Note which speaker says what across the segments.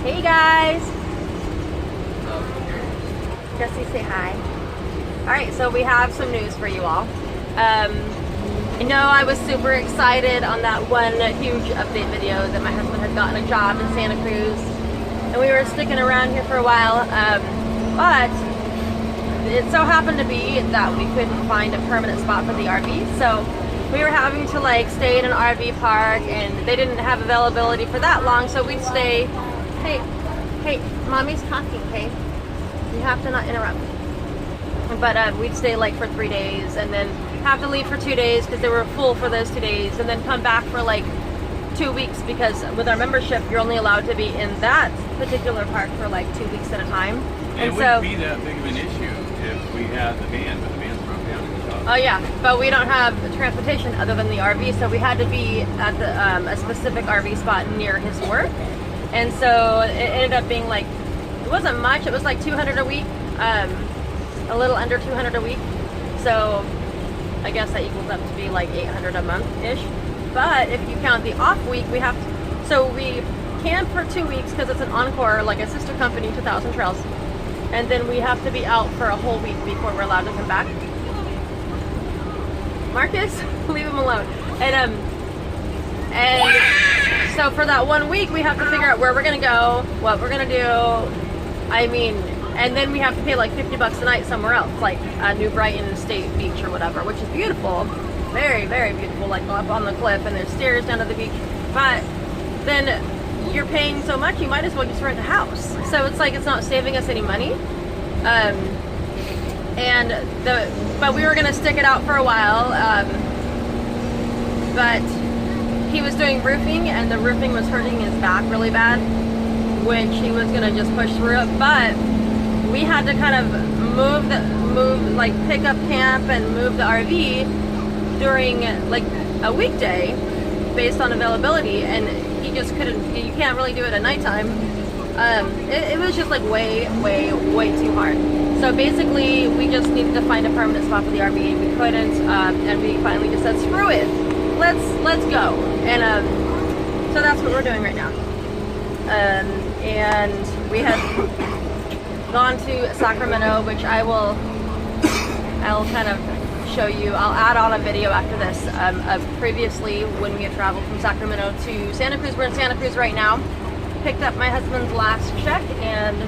Speaker 1: Hey guys! Jesse, say hi. Alright, so we have some news for you all. I know I was super excited on that one huge update video that my husband had gotten a job in Santa Cruz. And we were sticking around here for a while. But it so happened to be that we couldn't find a permanent spot for the RV. So we were having to like stay in an RV park, and they didn't have availability for that long, so we'd stay. Hey, mommy's talking, okay? You have to not interrupt. But we'd stay like for 3 days, and then have to leave for 2 days because they were full for those 2 days, and then come back for like 2 weeks, because with our membership you're only allowed to be in that particular park for like 2 weeks at a time.
Speaker 2: And it wouldn't be that big of an issue if we had the van, but the van's broke down in the shop.
Speaker 1: Oh yeah, but we don't have transportation other than the RV, so we had to be at the a specific RV spot near his work. And so it ended up being like, it wasn't much, it was like 200 a week, a little under 200 a week. So I guess that equals up to be like 800 a month-ish. But if you count the off week, we have to, so we camp for 2 weeks because it's an encore, like a sister company to Thousand Trails. And then we have to be out for a whole week before we're allowed to come back. Marcus, leave him alone. And so for that 1 week, we have to figure out where we're gonna go, what we're gonna do. I mean, and then we have to pay like 50 bucks a night somewhere else, like New Brighton State Beach or whatever, which is beautiful. Very, very beautiful, like up on the cliff, and there's stairs down to the beach. But then you're paying so much, you might as well just rent a house. So it's like, it's not saving us any money. But we were gonna stick it out for a while. But he was doing roofing, and the roofing was hurting his back really bad, which he was gonna just push through it. But we had to kind of like pick up camp and move the RV during like a weekday based on availability, and he just couldn't. You can't really do it at nighttime. It was just like way too hard. So basically, we just needed to find a permanent spot for the RV, and we couldn't. And we finally just said, screw it, let's go. And so that's what we're doing right now. And we had gone to Sacramento, which I'll kind of show you. I'll add on a video after this of previously when we had traveled from Sacramento to Santa Cruz. We're in Santa Cruz right now. Picked up my husband's last check and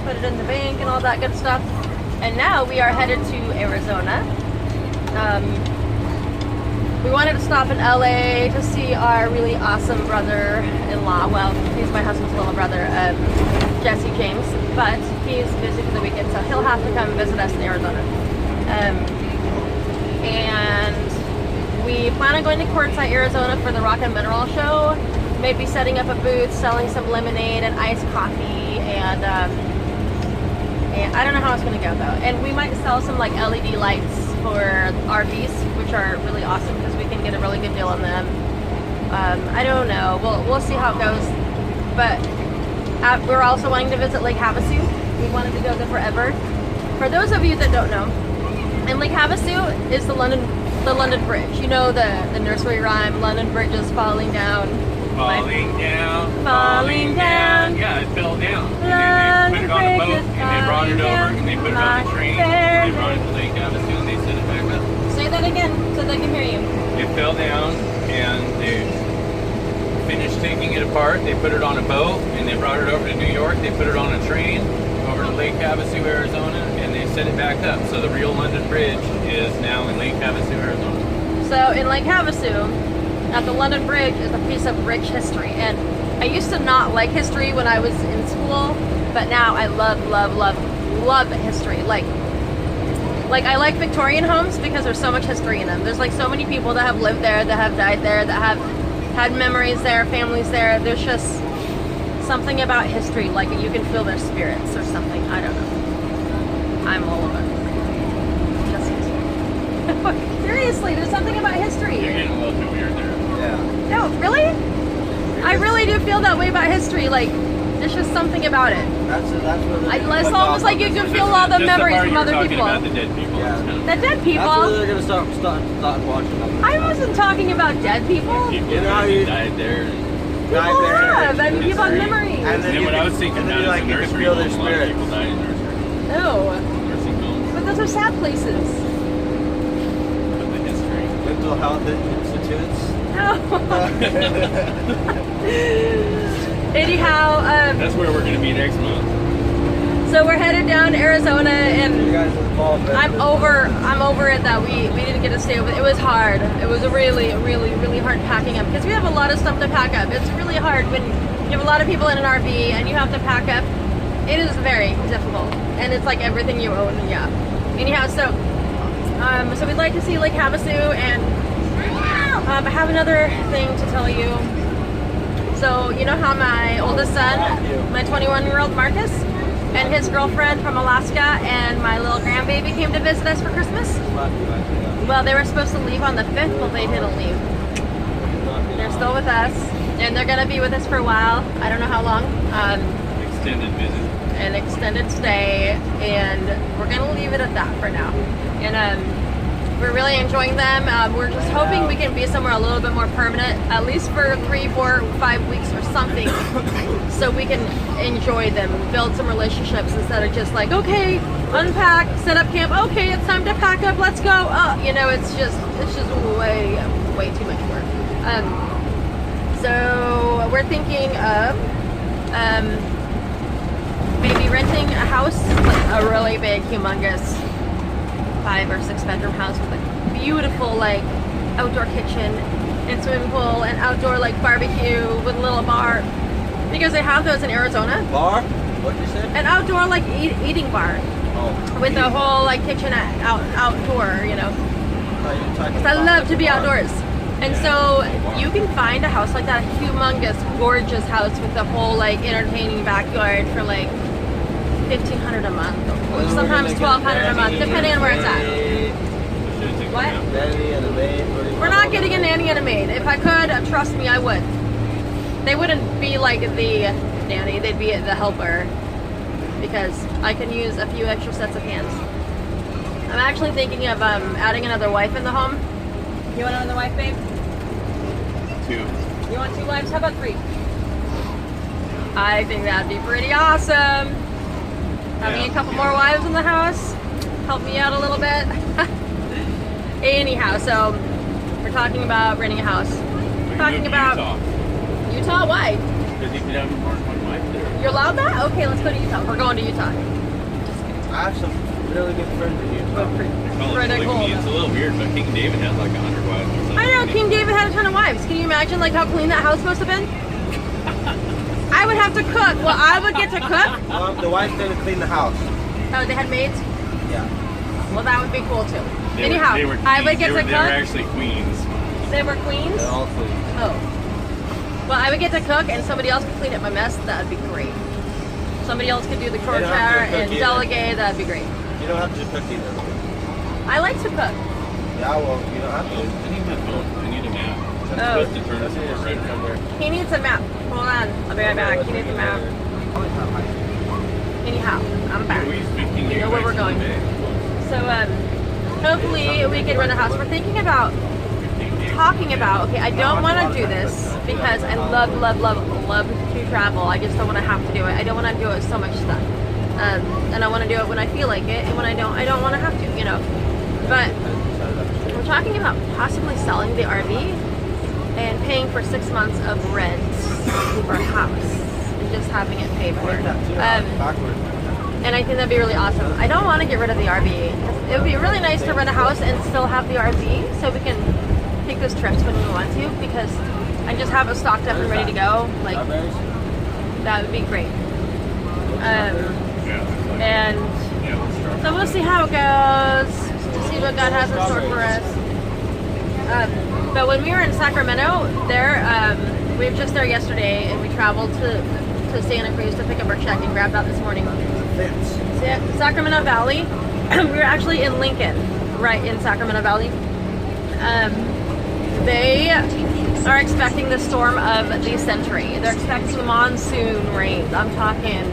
Speaker 1: put it in the bank and all that good stuff. And now we are headed to Arizona. We wanted to stop in LA to see our really awesome brother-in-law. Well, he's my husband's little brother, Jesse James, but he's busy for the weekend, so he'll have to come visit us in Arizona. And we plan on going to Quartzsite, Arizona for the Rock and Mineral Show. Maybe setting up a booth, selling some lemonade and iced coffee, and I don't know how it's going to go though. And we might sell some like LED lights for RVs, which are really awesome because we can get a really good deal on them. I don't know. We'll see how it goes. But we're also wanting to visit Lake Havasu. We wanted to go there forever. For those of you that don't know, and Lake Havasu is the London Bridge. You know the nursery rhyme, London Bridge is falling down.
Speaker 2: Falling down. Yeah, it fell down. And then they put it on a boat, and they brought it over, and they put it on a train, and they brought it to Lake Havasu, and they sent it back up.
Speaker 1: Say that again, so they can hear you.
Speaker 2: It fell down, and they finished taking it apart. They put it on a boat, and they brought it over to New York. They put it on a train over to Lake Havasu, Arizona, and they sent it back up. So the real London Bridge is now in Lake Havasu, Arizona.
Speaker 1: So in Lake Havasu, at the London Bridge, is a piece of rich history. And I used to not like history when I was in school, but now I love history. Like I like Victorian homes because there's so much history in them. There's like so many people that have lived there, that have died there, that have had memories there, families there. There's just something about history, like you can feel their spirits or something. I don't know. I'm all about it. Just history. Seriously, there's something about history.
Speaker 2: You're getting a little too weird there.
Speaker 3: Yeah.
Speaker 1: No, really? I really do feel that way about history. Like, there's just something about it.
Speaker 3: That's what
Speaker 1: It's almost like you can feel all the memories from other people.
Speaker 2: About the dead people.
Speaker 3: Yeah.
Speaker 1: The dead people?
Speaker 3: That's what they're gonna start watching them.
Speaker 1: I wasn't talking about dead people.
Speaker 2: People
Speaker 3: You know
Speaker 2: that
Speaker 3: how you
Speaker 2: died there.
Speaker 1: People have, and people have memories.
Speaker 3: And
Speaker 2: then what I was thinking
Speaker 3: and then
Speaker 2: about
Speaker 3: like
Speaker 2: is
Speaker 3: you
Speaker 2: a
Speaker 3: can
Speaker 2: nursery
Speaker 3: feel
Speaker 2: home.
Speaker 3: their
Speaker 2: A lot of
Speaker 3: spirits.
Speaker 2: people died in nursery.
Speaker 1: No,
Speaker 2: Nursing homes.
Speaker 1: but those are sad places.
Speaker 2: But the history.
Speaker 3: Mental health institutes.
Speaker 1: No. Anyhow,
Speaker 2: That's where we're going to be next month.
Speaker 1: so we're headed down to Arizona,
Speaker 3: You
Speaker 1: and
Speaker 3: guys are involved.
Speaker 1: I'm over it that we didn't get to stay over. It was hard. It was a really hard packing up because we have a lot of stuff to pack up. It's really hard when you have a lot of people in an RV and you have to pack up. It is very difficult, and it's like everything you own. Yeah. Anyhow, so we'd like to see Lake Havasu, and I have another thing to tell you. So you know how my oldest son, my 21-year-old Marcus, and his girlfriend from Alaska and my little grandbaby came to visit us for Christmas? Well, they were supposed to leave on the 5th, but they didn't leave. They're still with us, and they're going to be with us for a while. I don't know how long.
Speaker 2: Extended visit.
Speaker 1: An extended stay, and we're going to leave it at that for now. And we're really enjoying them. We're just hoping we can be somewhere a little bit more permanent, at least for 3, 4, 5 weeks or something, so we can enjoy them, build some relationships instead of just like, okay, unpack, set up camp, okay, it's time to pack up, let's go. You know, it's just way too much work. So we're thinking of maybe renting a house, like a really big, humongous 5 or 6 bedroom house with a beautiful like outdoor kitchen and swimming pool and outdoor like barbecue with a little bar, because they have those in Arizona.
Speaker 3: Bar? What'd you say?
Speaker 1: An outdoor like eating bar
Speaker 3: Oh.
Speaker 1: with a whole like kitchen outdoor, you know. Because I love to be outdoors. And so you can find a house like that, a humongous, gorgeous house with the whole like entertaining backyard for like $1,500 a month, or sometimes $1,200 a month, depending on where it's at. What?
Speaker 3: Nanny and a maid.
Speaker 1: We're not getting a nanny and a maid. If I could, trust me, I would. They wouldn't be like the nanny; they'd be the helper, because I can use a few extra sets of hands. I'm actually thinking of adding another wife in the home. You want another wife, babe?
Speaker 2: 2.
Speaker 1: You want 2 wives? How about 3? I think that'd be pretty awesome. Having a couple more wives in the house, help me out a little bit. Anyhow, so we're talking about renting a house. Talking about Utah. Why?
Speaker 2: Because you could have more than one wife there.
Speaker 1: You're allowed that? Okay, let's go to Utah. We're going to Utah.
Speaker 3: I have some really good friends in Utah.
Speaker 1: Pretty cool.
Speaker 2: It's a little weird, but King David had like 100 wives or something.
Speaker 1: I know King David had a ton of wives. Can you imagine like how clean that house must have been? I would have to cook. Well, I would get to cook.
Speaker 3: The wife didn't clean the house.
Speaker 1: Oh, they had maids?
Speaker 3: Yeah.
Speaker 1: Well, that would be cool too.
Speaker 2: They
Speaker 1: Anyhow,
Speaker 2: were
Speaker 1: I would get to
Speaker 2: They were
Speaker 1: cook.
Speaker 2: actually queens.
Speaker 1: They were queens?
Speaker 3: They're all clean.
Speaker 1: Oh. Well, I would get to cook and somebody else could clean up my mess. That would be great. Somebody else could do the chore
Speaker 3: don't have to
Speaker 1: chair
Speaker 3: cook
Speaker 1: and
Speaker 3: either.
Speaker 1: delegate. That would be great.
Speaker 3: You don't have to cook either.
Speaker 1: I like to cook.
Speaker 3: Yeah, well, you don't have
Speaker 2: Oh,
Speaker 3: to.
Speaker 2: I need my phone. I need a map. I'm
Speaker 1: Oh.
Speaker 2: supposed to turn this over right now.
Speaker 1: He needs a map. Hold on. I'll be right back. He needs a map. Anyhow, I'm back.
Speaker 2: We speak King
Speaker 1: You know where we're going. So, hopefully we can rent a house. We're thinking about, talking about, okay, I don't want to do this because I love to travel. I just don't want to have to do it. I don't want to do it so much stuff. And I want to do it when I feel like it, and when I don't want to have to, you know. But we're talking about possibly selling the RV and paying for 6 months of rent for a house and just having it paid for. And I think that'd be really awesome. I don't want to get rid of the RV. It would be really nice to rent a house and still have the RV so we can take those trips when we want to, because I just have it stocked up and ready to go. Like, that would be great. And so we'll see how it goes, to see what God has in store for us. But when we were in Sacramento, we were just there yesterday, and we traveled to Santa Cruz to pick up our check and grab that this morning. Sacramento Valley. We were actually in Lincoln, right in Sacramento Valley. They are expecting the storm of the century. They're expecting monsoon rains. I'm talking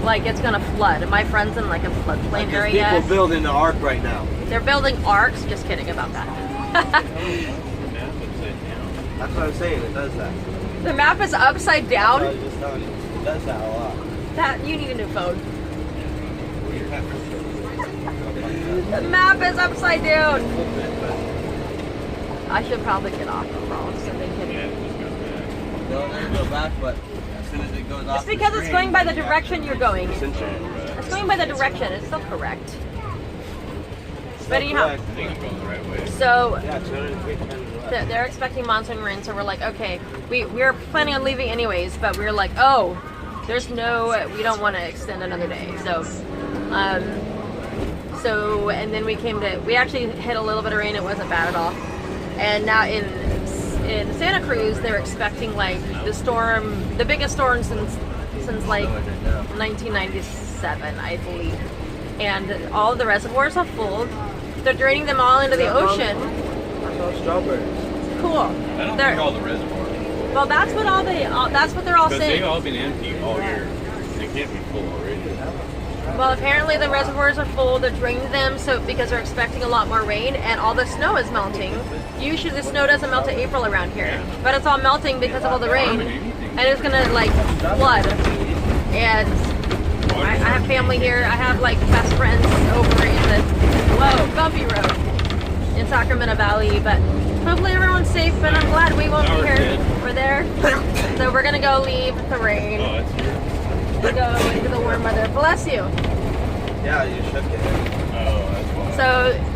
Speaker 1: like it's gonna flood. My friend's in like a floodplain area.
Speaker 3: People building the ark right now.
Speaker 1: They're building arcs. Just kidding about that.
Speaker 3: That's what I'm saying. It does that.
Speaker 1: The map is upside down.
Speaker 3: I was just telling you. does that a lot.
Speaker 1: That you need a new phone. The map is upside down. I should probably get off the phone so they can.
Speaker 3: No, then go back, but as soon as it goes off.
Speaker 1: It's because it's going by the direction you're going.
Speaker 3: Essentially.
Speaker 1: It's going by the direction. It's still correct. But anyhow,
Speaker 2: I think I'm going the right way.
Speaker 1: so
Speaker 3: Yeah, 203 times left.
Speaker 1: they're expecting monsoon rain, so we're like, okay, we're planning on leaving anyways, but we're like, oh, there's no, we don't want to extend another day. So, and then we actually hit a little bit of rain. It wasn't bad at all. And now in Santa Cruz, they're expecting like the biggest storm since like 1997, I believe. And all of the reservoirs are full. They're draining them all into the ocean.
Speaker 3: I saw strawberries.
Speaker 1: Cool.
Speaker 2: I don't think all the reservoirs.
Speaker 1: Well, that's what they're all
Speaker 2: Because
Speaker 1: saying.
Speaker 2: they've all been empty all year. They can't be full already.
Speaker 1: Well, apparently the reservoirs are full. They're draining them because they're expecting a lot more rain, and all the snow is melting. Usually the snow doesn't melt in April around here, but it's all melting because of all the rain, and it's gonna like flood. And I have family here. I have like best friends over in the bumpy road in Sacramento Valley, but hopefully everyone's safe. And I'm glad we won't be here. We're there, so we're gonna go leave the rain.
Speaker 2: Oh, it's here.
Speaker 1: We go into the warm weather. Bless you.
Speaker 3: Yeah, you shook it.
Speaker 2: Oh, that's why.
Speaker 1: So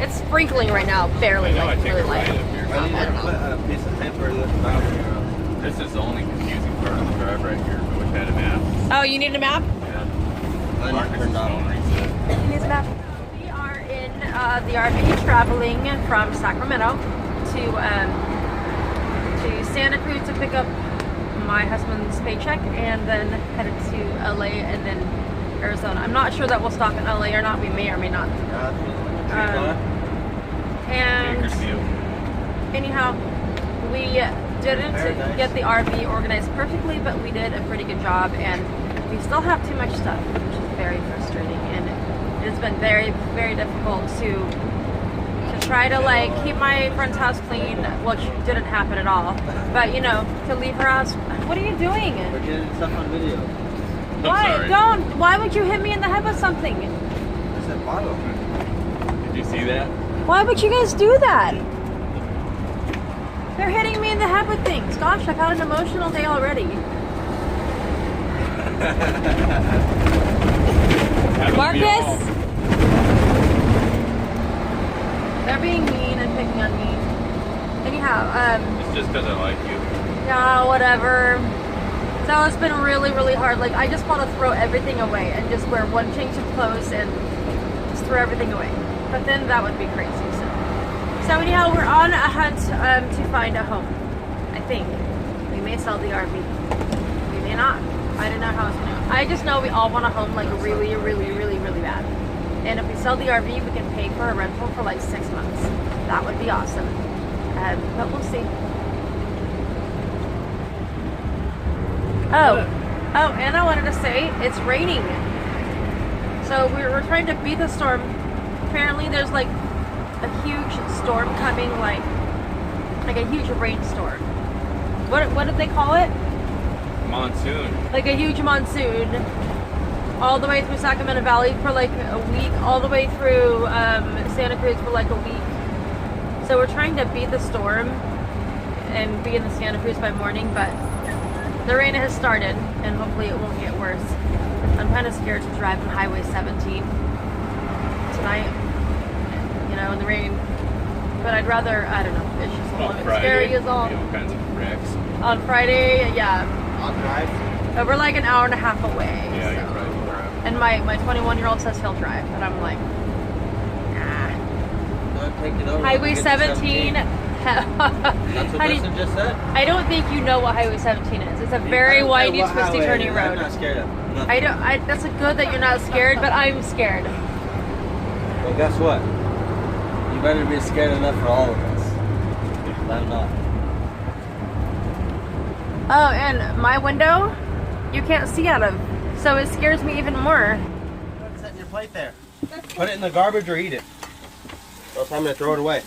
Speaker 1: it's sprinkling right now, barely,
Speaker 2: I know,
Speaker 1: like
Speaker 2: I take
Speaker 1: really
Speaker 2: a ride
Speaker 1: light.
Speaker 2: up here.
Speaker 3: I need to put a piece of paper in this boundary.
Speaker 2: This is the only confusing part of the drive right here. I wish I had a map.
Speaker 1: Oh, you need a map?
Speaker 2: Yeah.
Speaker 3: Marcus
Speaker 2: Marcus' phone reset.
Speaker 1: He needs a map. We are in the RV traveling from Sacramento to Santa Cruz to pick up my husband's paycheck and then headed to LA and then Arizona. I'm not sure that we'll stop in LA or not. We may or may not. And
Speaker 2: Bakersfield.
Speaker 1: anyhow, we didn't get the RV organized perfectly, but we did a pretty good job, and we still have too much stuff, which is very frustrating, and it's been very, very difficult to try to like keep my friend's house clean, which didn't happen at all. But you know, to leave her house. What are you doing?
Speaker 3: We're getting stuff on video.
Speaker 1: Why? Don't. Why would you hit me in the head with something?
Speaker 3: I said bottle.
Speaker 2: Did you see that?
Speaker 1: Why would you guys do that? They're hitting me in the head with things. Gosh, I've had an emotional day already. Marcus! They're being mean and picking on me. Anyhow,
Speaker 2: It's just because I like you.
Speaker 1: yeah, whatever. So it's been really, really hard. Like, I just want to throw everything away and just wear one change of clothes and just throw everything away. But then that would be crazy. So anyhow, we're on a hunt to find a home. I think we may sell the RV. We may not. I don't know how it's gonna go. I just know we all want a home, like really, really, really, really bad. And if we sell the RV, we can pay for a rental for like 6 months. That would be awesome. But we'll see. Oh, and I wanted to say it's raining. So we're trying to beat the storm. Apparently, there's like a huge storm coming, like a huge rainstorm. What did they call it?
Speaker 2: Monsoon.
Speaker 1: Like a huge monsoon, all the way through Sacramento Valley for like a week, all the way through Santa Cruz for like a week. So we're trying to beat the storm and be in the Santa Cruz by morning, but the rain has started, and hopefully it won't get worse. I'm kind of scared to drive on Highway 17 tonight, you know, in the rain. But I'd rather, I don't know, it's just a little bit scary is all.
Speaker 2: All kinds of wrecks.
Speaker 1: On Friday, yeah.
Speaker 3: I'll drive.
Speaker 1: We're like an hour and a half away.
Speaker 2: Yeah,
Speaker 1: so.
Speaker 2: you're right.
Speaker 1: And my 21-year-old says he'll drive, but I'm like, nah.
Speaker 3: Don't take it over.
Speaker 1: Highway
Speaker 3: Get to
Speaker 1: 17.
Speaker 3: That's what
Speaker 1: How do you-
Speaker 3: Dustin just said.
Speaker 1: I don't think you know what Highway 17 is. It's a very windy, twisty, turning road.
Speaker 3: I'm not scared of nothing.
Speaker 1: I don't. That's a good that you're not scared, but I'm scared.
Speaker 3: Well, guess what? You better be scared enough for all of us. I'm not.
Speaker 1: Oh, and my window, you can't see out of, so it scares me even more.
Speaker 3: Set in your plate there. Put it in the garbage or eat it. Or else I'm gonna throw it away.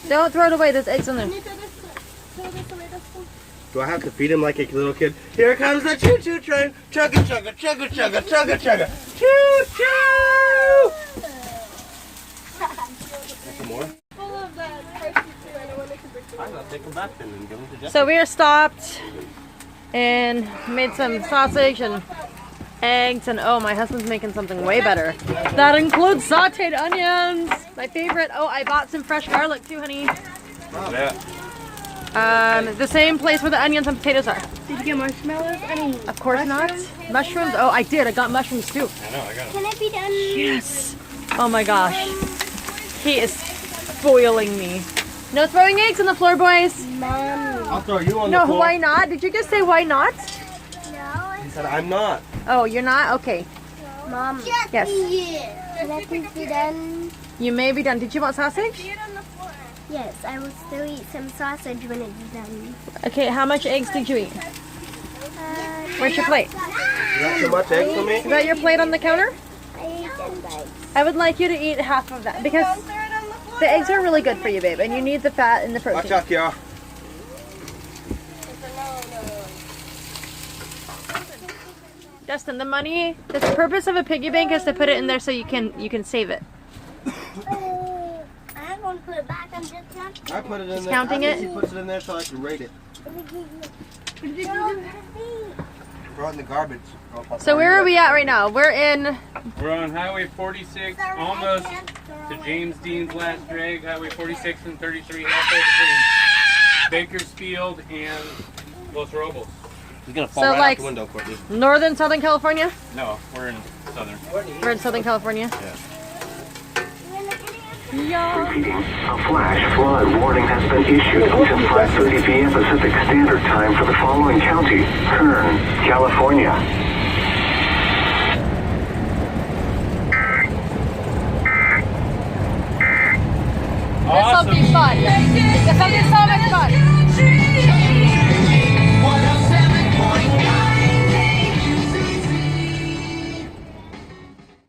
Speaker 1: Don't throw it away. There's eggs in there.
Speaker 4: Do I have to feed him like a little kid? Here comes the choo-choo train. Chugga, chugga, chugga, chugga, chugga, chugga. Choo-choo! Some more? I'll take them back then and give them to Jeff.
Speaker 1: So we are stopped and made some sausage and eggs, and oh, my husband's making something way better. That includes sauteed onions, my favorite. Oh, I bought some fresh garlic too, honey.
Speaker 2: Yeah.
Speaker 1: The same place where the onions and potatoes are.
Speaker 5: Did you get marshmallows?
Speaker 1: Of course not. Mushrooms? Oh, I did. I got mushrooms too.
Speaker 2: I know, I got it.
Speaker 5: Can it be done?
Speaker 1: Yes. Oh my gosh. He is spoiling me. No throwing eggs on the floor, boys.
Speaker 5: Mom.
Speaker 4: I'll throw you on
Speaker 1: No,
Speaker 4: the floor.
Speaker 1: why not? Did you just say why not?
Speaker 5: No.
Speaker 4: He said, I'm not.
Speaker 1: Oh, you're not? Okay.
Speaker 5: Mom.
Speaker 1: Yes.
Speaker 5: Can I please be done?
Speaker 1: You may be done. Did you want sausage?
Speaker 5: Yes, I will still eat some sausage when it's done.
Speaker 1: Okay, how much eggs did you eat? Where's your plate?
Speaker 4: You got too much eggs for me?
Speaker 1: Is that your plate on the counter?
Speaker 5: I ate 10 bites.
Speaker 1: I would like you to eat half of that because the eggs are really good for you, babe, and you need the fat and the
Speaker 4: Watch
Speaker 1: protein.
Speaker 4: out, Kiara.
Speaker 1: Justin, the money, the purpose of a piggy bank is to put it in there so you can save it.
Speaker 5: I'm going to put it back. I'm just not.
Speaker 4: I put it in
Speaker 1: Just
Speaker 4: there.
Speaker 1: counting
Speaker 4: I think
Speaker 1: it?
Speaker 4: She puts it in there so I can rate it. Throw it in the garbage.
Speaker 1: So where are we at right now? We're in,
Speaker 2: We're on Highway 46, almost to James Dean's last drag. Highway 46 and 33, halfway between Bakersfield and Los Robles.
Speaker 4: He's gonna fall
Speaker 1: So,
Speaker 4: right
Speaker 1: like-
Speaker 4: out the window, Courtney.
Speaker 1: northern Southern California.
Speaker 2: No, we're in Southern.
Speaker 1: We're in Southern California.
Speaker 6: Repeating, a flash flood warning has been issued until 5:30 p.m. Pacific Standard Time for the following county: Kern, California.
Speaker 1: This will be fun. This will be so much fun.